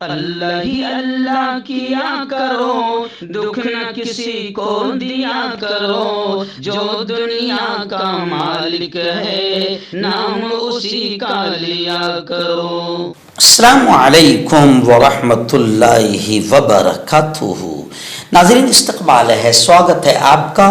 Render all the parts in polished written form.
اللہ ہی اللہ کیا کرو، دکھ نہ کسی کو دیا کرو، جو دنیا کا مالک ہے نام اسی کا لیا کرو۔ السلام علیکم ورحمۃ اللہ وبرکاتہ۔ ناظرین استقبال ہے، سواگت ہے آپ کا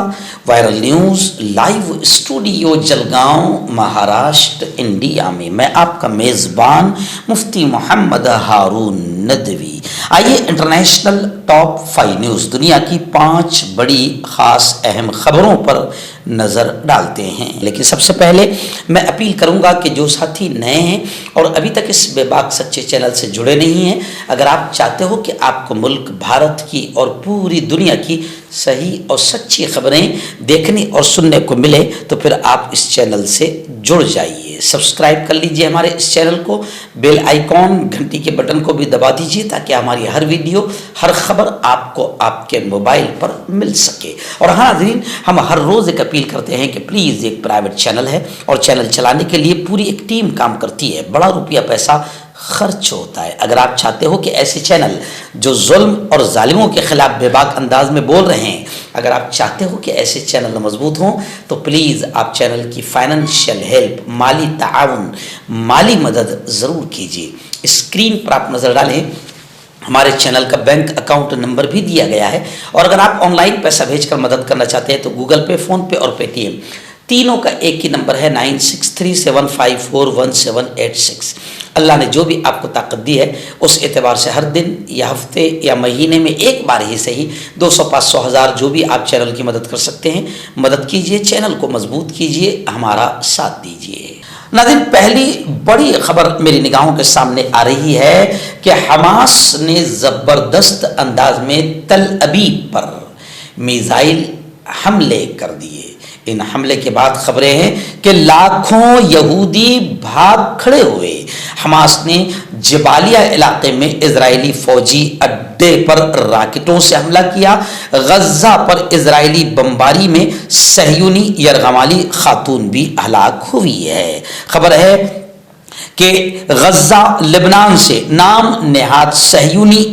viral news live studio Jalgaon Maharashtra India میں۔ میں آپ کا میزبان مفتی محمد ہارون ندوی۔ آئیے انٹرنیشنل ٹاپ 5 نیوز، دنیا کی 5 بڑی خاص اہم خبروں پر نظر ڈالتے ہیں۔ لیکن سب سے پہلے میں اپیل کروں گا کہ جو ساتھی نئے ہیں اور ابھی تک اس بے باک سچے چینل سے جڑے نہیں ہیں، اگر آپ چاہتے ہو کہ آپ کو ملک بھارت کی اور پوری دنیا کی صحیح اور سچی خبریں دیکھنے اور سننے کو ملے تو پھر آپ اس چینل سے جڑ جائیے، سبسکرائب کر لیجئے ہمارے اس چینل کو، بیل آئیکن گھنٹی کے بٹن کو بھی دبا دیجئے تاکہ ہماری ہر ویڈیو ہر خبر آپ کو آپ کے موبائل پر مل سکے۔ اور ہاں ناظرین، ہم ہر روز ایک اپیل کرتے ہیں کہ پلیز ایک پرائیویٹ چینل ہے اور چینل چلانے کے لیے پوری ایک ٹیم کام کرتی ہے، بڑا روپیہ پیسہ خرچ ہوتا ہے۔ اگر آپ چاہتے ہو کہ ایسے چینل جو ظلم اور ظالموں کے خلاف بے باک انداز میں بول رہے ہیں، اگر آپ چاہتے ہو کہ ایسے چینل مضبوط ہوں تو پلیز آپ چینل کی فائنینشیل ہیلپ، مالی تعاون، مالی مدد ضرور کیجیے۔ اسکرین پر آپ نظر ڈالیں، ہمارے چینل کا بینک اکاؤنٹ نمبر بھی دیا گیا ہے، اور اگر آپ آن لائن پیسہ بھیج کر مدد کرنا چاہتے ہیں تو گوگل پے، فون پے اور پے ٹی ایم تینوں کا ایک ہی نمبر ہے 9637541786۔ اللہ نے جو بھی آپ کو طاقت دی ہے اس اعتبار سے ہر دن یا ہفتے یا مہینے میں ایک بار ہی صحیح 200 500 1000 جو بھی آپ چینل کی مدد کر سکتے ہیں مدد کیجئے، چینل کو مضبوط کیجئے، ہمارا ساتھ دیجئے۔ ناظرین، پہلی بڑی خبر میری نگاہوں کے سامنے آ رہی ہے کہ حماس نے زبردست انداز میں تل ابیب پر میزائل حملے کر دیے۔ ان حملے کے بعد خبریں ہیں کہ لاکھوں یہودی بھاگ کھڑے ہوئے۔ حماس نے جبالیہ علاقے میں اسرائیلی فوجی اڈے پر راکٹوں سے حملہ کیا۔ غزہ پر اسرائیلی بمباری میں صہیونی یرغمالی خاتون بھی ہلاک ہوئی ہے۔ خبر ہے کہ غزہ لبنان سے نام نہاد صہیونی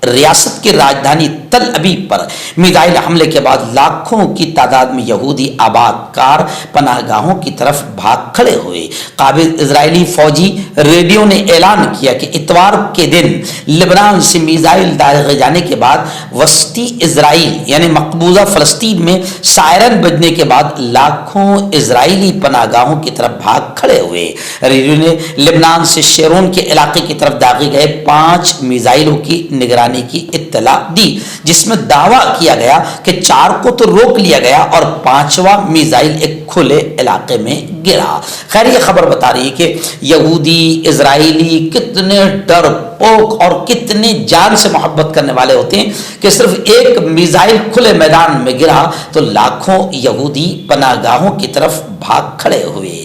ریاست کی راجدھانی تل ابیب پر میزائل حملے کے بعد لاکھوں کی تعداد میں یہودی آباد کار پناہ گاہوں کی طرف بھاگ کھڑے ہوئے۔ قابض اسرائیلی فوجی ریڈیو نے اعلان کیا کہ اتوار کے دن لبنان سے میزائل داغے جانے کے بعد وسطی اسرائیل یعنی مقبوضہ فلسطین میں سائرن بجنے کے بعد لاکھوں اسرائیلی پناہ گاہوں کی طرف بھاگ کھڑے ہوئے۔ ریڈیو نے لبنان سے شیرون کے علاقے کی طرف داغے گئے 5 میزائلوں کی نگرانی کی اطلاع دی، جس میں دعویٰ کیا گیا کہ 4 کو تو روک لیا گیا اور 5واں میزائل ایک کھلے علاقے میں گرا۔ خیر، یہ خبر بتا رہی ہے کہ یہودی اسرائیلی کتنے ڈرپوک اور کتنے جان سے محبت کرنے والے ہوتے ہیں کہ صرف ایک میزائل کھلے میدان میں گرا تو لاکھوں یہودی پناہ گاہوں کی طرف بھاگ کھڑے ہوئے۔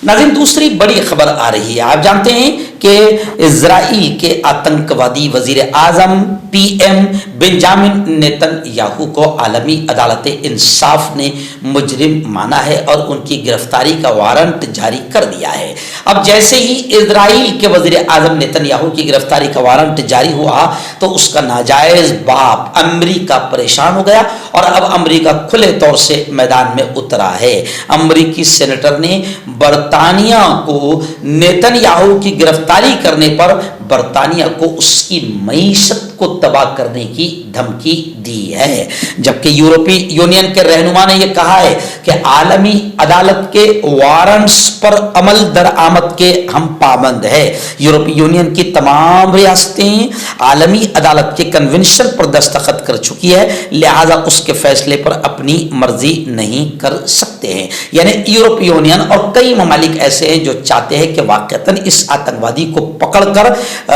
ناظرین، دوسری بڑی خبر آ رہی ہے۔ آپ جانتے ہیں کہ اسرائیل کے آتنکوادی وزیر اعظم P M Benjamin Netanyahu کو عالمی عدالت انصاف نے مجرم مانا ہے اور ان کی گرفتاری کا وارنٹ جاری کر دیا ہے۔ اب جیسے ہی اسرائیل کے وزیر اعظم نیتن یاہو کی گرفتاری کا وارنٹ جاری ہوا تو اس کا ناجائز باپ امریکہ پریشان ہو گیا اور اب امریکہ کھلے طور سے میدان میں اترا ہے۔ امریکی سینیٹر نے برطانیہ کو نیتن یاہو کی گرفتاری کرنے پر برطانیہ کو اس کی معیشت کو تباہ کرنے کی دھمکی دی ہے، جبکہ یورپی یونین کے رہنما نے یہ کہا ہے کہ عالمی عدالت کے وارنٹس پر عمل درآمد کے ہم پابند ہے۔ یورپی یونین کی تمام ریاستیں عالمی عدالت کے کنونشن پر دستخط کر چکی ہے، لہذا اس کے فیصلے پر اپنی مرضی نہیں کر سکتے ہیں۔ یعنی یورپی یونین اور کئی ممالک ایسے ہیں جو چاہتے ہیں کہ واقعتاً اس آتنکوادی کو پکڑ کر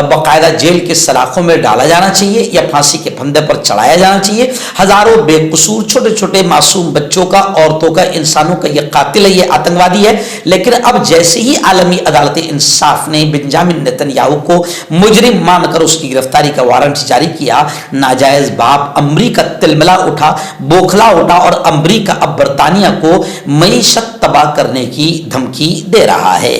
باقاعدہ جیل کے سلاخوں میں ڈالا جانا چاہیے یا پھانسی کے پھندے پر چڑھایا جانا چاہیے۔ ہزاروں بے قصور چھوٹے چھوٹے معصوم بچوں کا، عورتوں کا، انسانوں کا یہ قاتل ہے، یہ آتنکوادی ہے۔ لیکن اب جیسے ہی عالمی عدالت انصاف نے بنجامن نیتن یاہو کو مجرم مان کر اس کی گرفتاری کا وارنٹ جاری کیا، ناجائز باپ امریکہ تلملا اٹھا، بوکھلا اٹھا اور امریکہ اب برطانیہ کو معیشت تباہ کرنے کی دھمکی دے رہا ہے۔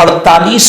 48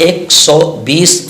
120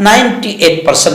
98%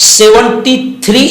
73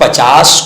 50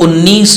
19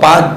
5